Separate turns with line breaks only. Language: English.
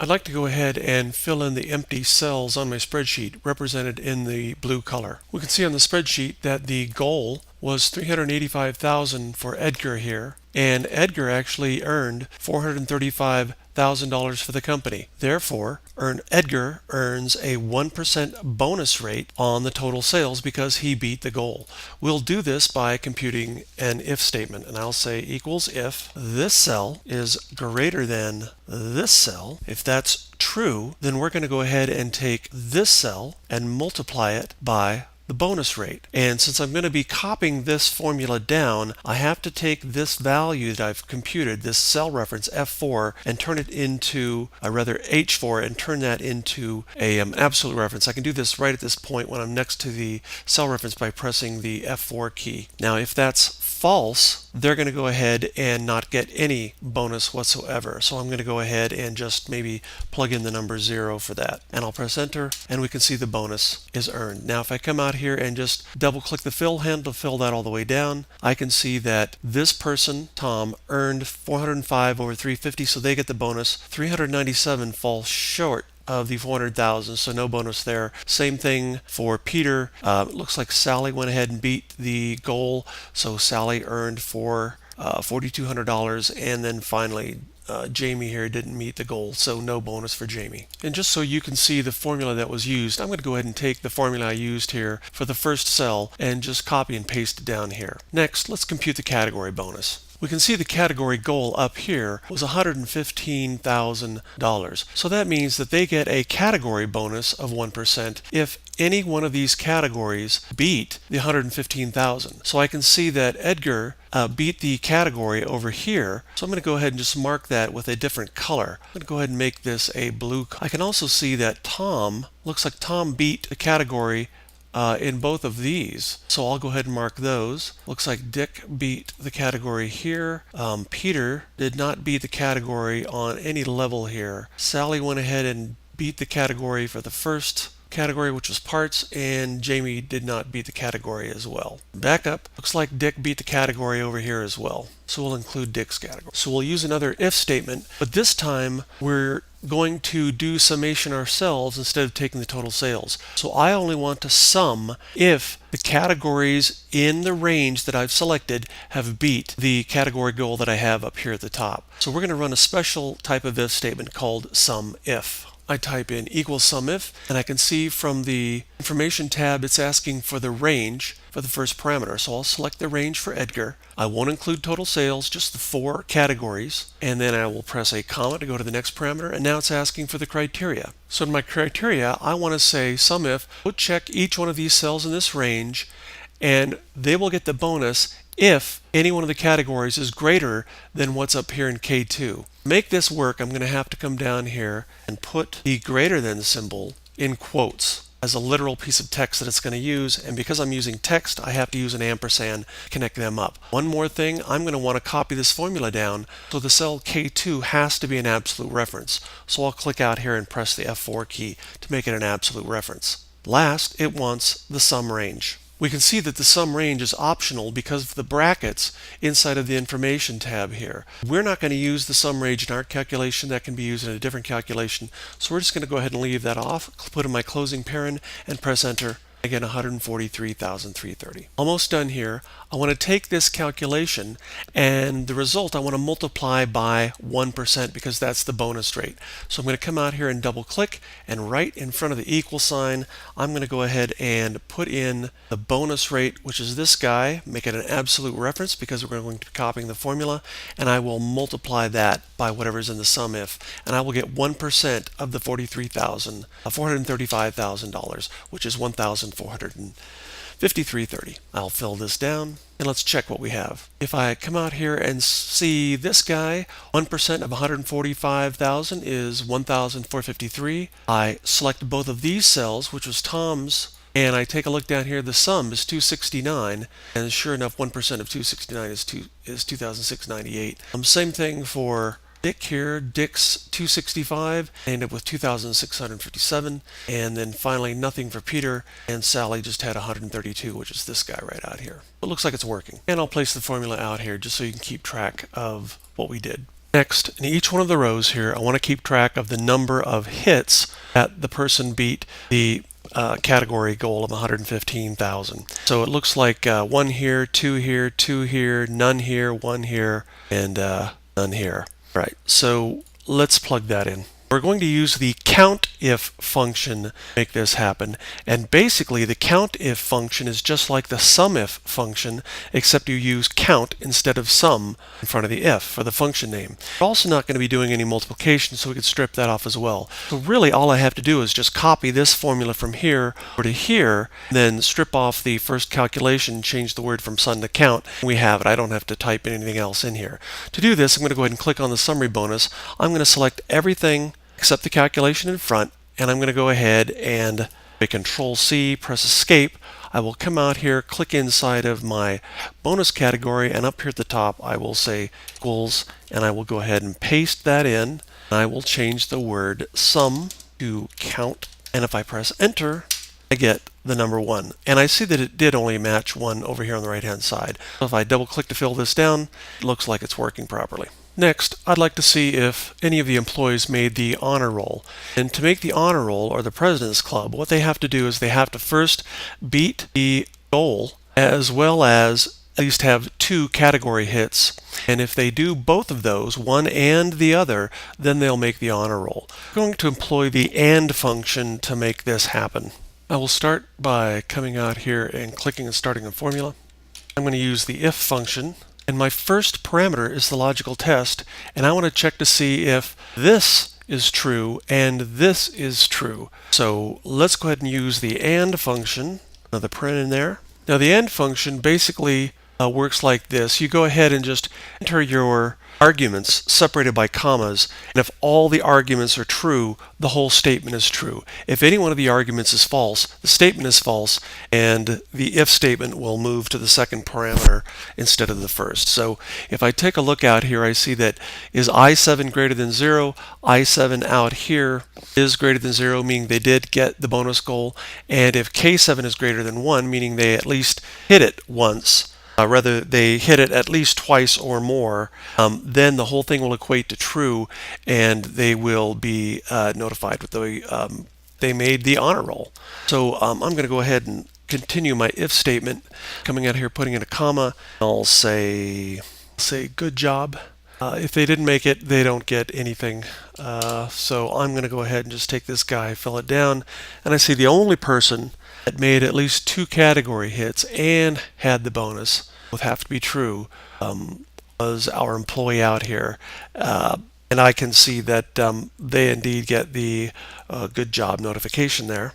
I'd like to go ahead and fill in the empty cells on my spreadsheet represented in the blue color. We can see on the spreadsheet that the goal was $385,000 for Edgar here, and Edgar actually earned $435,000 for the company. Therefore, Edgar earns a 1% bonus rate on the total sales because he beat the goal. We'll do this by computing an if statement, and I'll say equals if this cell is greater than this cell. If that's true, then we're going to go ahead and take this cell and multiply it by the bonus rate. And since I'm going to be copying this formula down, I have to take this value that I've computed, this cell reference F4, and turn it into, rather H4, and turn that into an absolute reference. I can do this right at this point when I'm next to the cell reference by pressing the F4 key. Now if that's false, they're going to go ahead and not get any bonus whatsoever. So I'm going to go ahead and just maybe plug in the number 0 for that. And I'll press enter, and we can see the bonus is earned. Now if I come out here and just double click the fill handle to fill that all the way down, I can see that this person, Tom, earned 405 over 350, so they get the bonus. 397 falls short of the 400,000, so no bonus there. Same thing for Peter. It looks like Sally went ahead and beat the goal, so Sally earned $4,200, and then finally Jamie here didn't meet the goal, so no bonus for Jamie. And just so you can see the formula that was used, I'm going to go ahead and take the formula I used here for the first cell and just copy and paste it down here. Next, let's compute the category bonus. We can see the category goal up here was $115,000. So that means that they get a category bonus of 1% if any one of these categories beat the 115,000. So I can see that Edgar beat the category over here. So I'm going to go ahead and just mark that with a different color. I'm going to go ahead and make this a blue. I can also see that Tom, looks like Tom beat the category in both of these. So I'll go ahead and mark those. Looks like Dick beat the category here. Peter did not beat the category on any level here. Sally went ahead and beat the category for the first category, which was parts, and Jamie did not beat the category as well. Back up, looks like Dick beat the category over here as well. So we'll include Dick's category. So we'll use another if statement, but this time we're going to do summation ourselves instead of taking the total sales. So I only want to sum if the categories in the range that I've selected have beat the category goal that I have up here at the top. So we're going to run a special type of if statement called sum if. I type in equals sum if, and I can see from the information tab it's asking for the range for the first parameter. So I'll select the range for Edgar. I won't include total sales, just the 4 categories, and then I will press a comma to go to the next parameter, and now it's asking for the criteria. So in my criteria, I want to say sum if, we'll check each one of these cells in this range, and they will get the bonus if any one of the categories is greater than what's up here in K2. To make this work, I'm going to have to come down here and put the greater than symbol in quotes as a literal piece of text that it's going to use, and because I'm using text, I have to use an ampersand to connect them up. One more thing, I'm going to want to copy this formula down, so the cell K2 has to be an absolute reference. So I'll click out here and press the F4 key to make it an absolute reference. Last, it wants the sum range. We can see that the sum range is optional because of the brackets inside of the information tab here. We're not going to use the sum range in our calculation. That can be used in a different calculation. So we're just going to go ahead and leave that off, put in my closing paren, and press enter. Again, 143,330. Almost done here. I want to take this calculation and the result I want to multiply by 1% because that's the bonus rate. So I'm going to come out here and double click, and right in front of the equal sign I'm going to go ahead and put in the bonus rate, which is this guy, make it an absolute reference because we're going to be copying the formula, and I will multiply that by whatever's in the sum if, and I will get 1% of the $435,000, which is $1,453.30. I'll fill this down, and let's check what we have. If I come out here and see this guy, 1% of 145,000 is 1,453. I select both of these cells, which was Tom's, and I take a look down here. The sum is 269, and sure enough, 1% of 269 is 2,698. Same thing for Dick here. Dick's 265, I end up with 2,657, and then finally nothing for Peter, and Sally just had 132, which is this guy right out here. It looks like it's working. And I'll place the formula out here just so you can keep track of what we did. Next, in each one of the rows here, I want to keep track of the number of hits that the person beat the category goal of 115,000. So it looks like 1 here, 2 here, 2 here, none here, 1 here, and none here. Right, so let's plug that in. We're going to use the COUNTIF function to make this happen. And basically, the COUNTIF function is just like the SUMIF function, except you use count instead of sum in front of the if for the function name. We're also not going to be doing any multiplication, so we could strip that off as well. So really, all I have to do is just copy this formula from here over to here, then strip off the first calculation, change the word from sum to count, and we have it. I don't have to type anything else in here. To do this, I'm going to go ahead and click on the summary bonus. I'm going to select everything except the calculation in front, and I'm going to go ahead and hit Control C, press Escape. I will come out here, click inside of my bonus category, and up here at the top I will say equals, and I will go ahead and paste that in. I will change the word sum to count, and if I press enter, I get the number 1. And I see that it did only match 1 over here on the right hand side. So if I double click to fill this down, it looks like it's working properly. Next, I'd like to see if any of the employees made the honor roll. And to make the honor roll, or the President's Club, what they have to do is they have to first beat the goal, as well as at least have 2 category hits. And if they do both of those, one and the other, then they'll make the honor roll. I'm going to employ the AND function to make this happen. I will start by coming out here and clicking and starting a formula. I'm going to use the if function. And my first parameter is the logical test, and I want to check to see if this is true and this is true. So let's go ahead and use the AND function, another paren in there. Now the AND function basically works like this. You go ahead and just enter your arguments separated by commas, and if all the arguments are true, the whole statement is true. If any one of the arguments is false, the statement is false, and the if statement will move to the second parameter instead of the first. So if I take a look out here, I see that is I7 greater than 0, I7 out here is greater than 0, meaning they did get the bonus goal, and if K7 is greater than 1, meaning they at least hit it once, rather they hit it at least twice or more, then the whole thing will equate to true, and they will be notified with they made the honor roll. So I'm going to go ahead and continue my if statement, coming out here, putting in a comma. I'll say good job. If they didn't make it, they don't get anything. So I'm going to go ahead and just take this guy, fill it down, and I see the only person that made at least 2 category hits and had the bonus, both have to be true, was our employee out here. And I can see that they indeed get the good job notification there.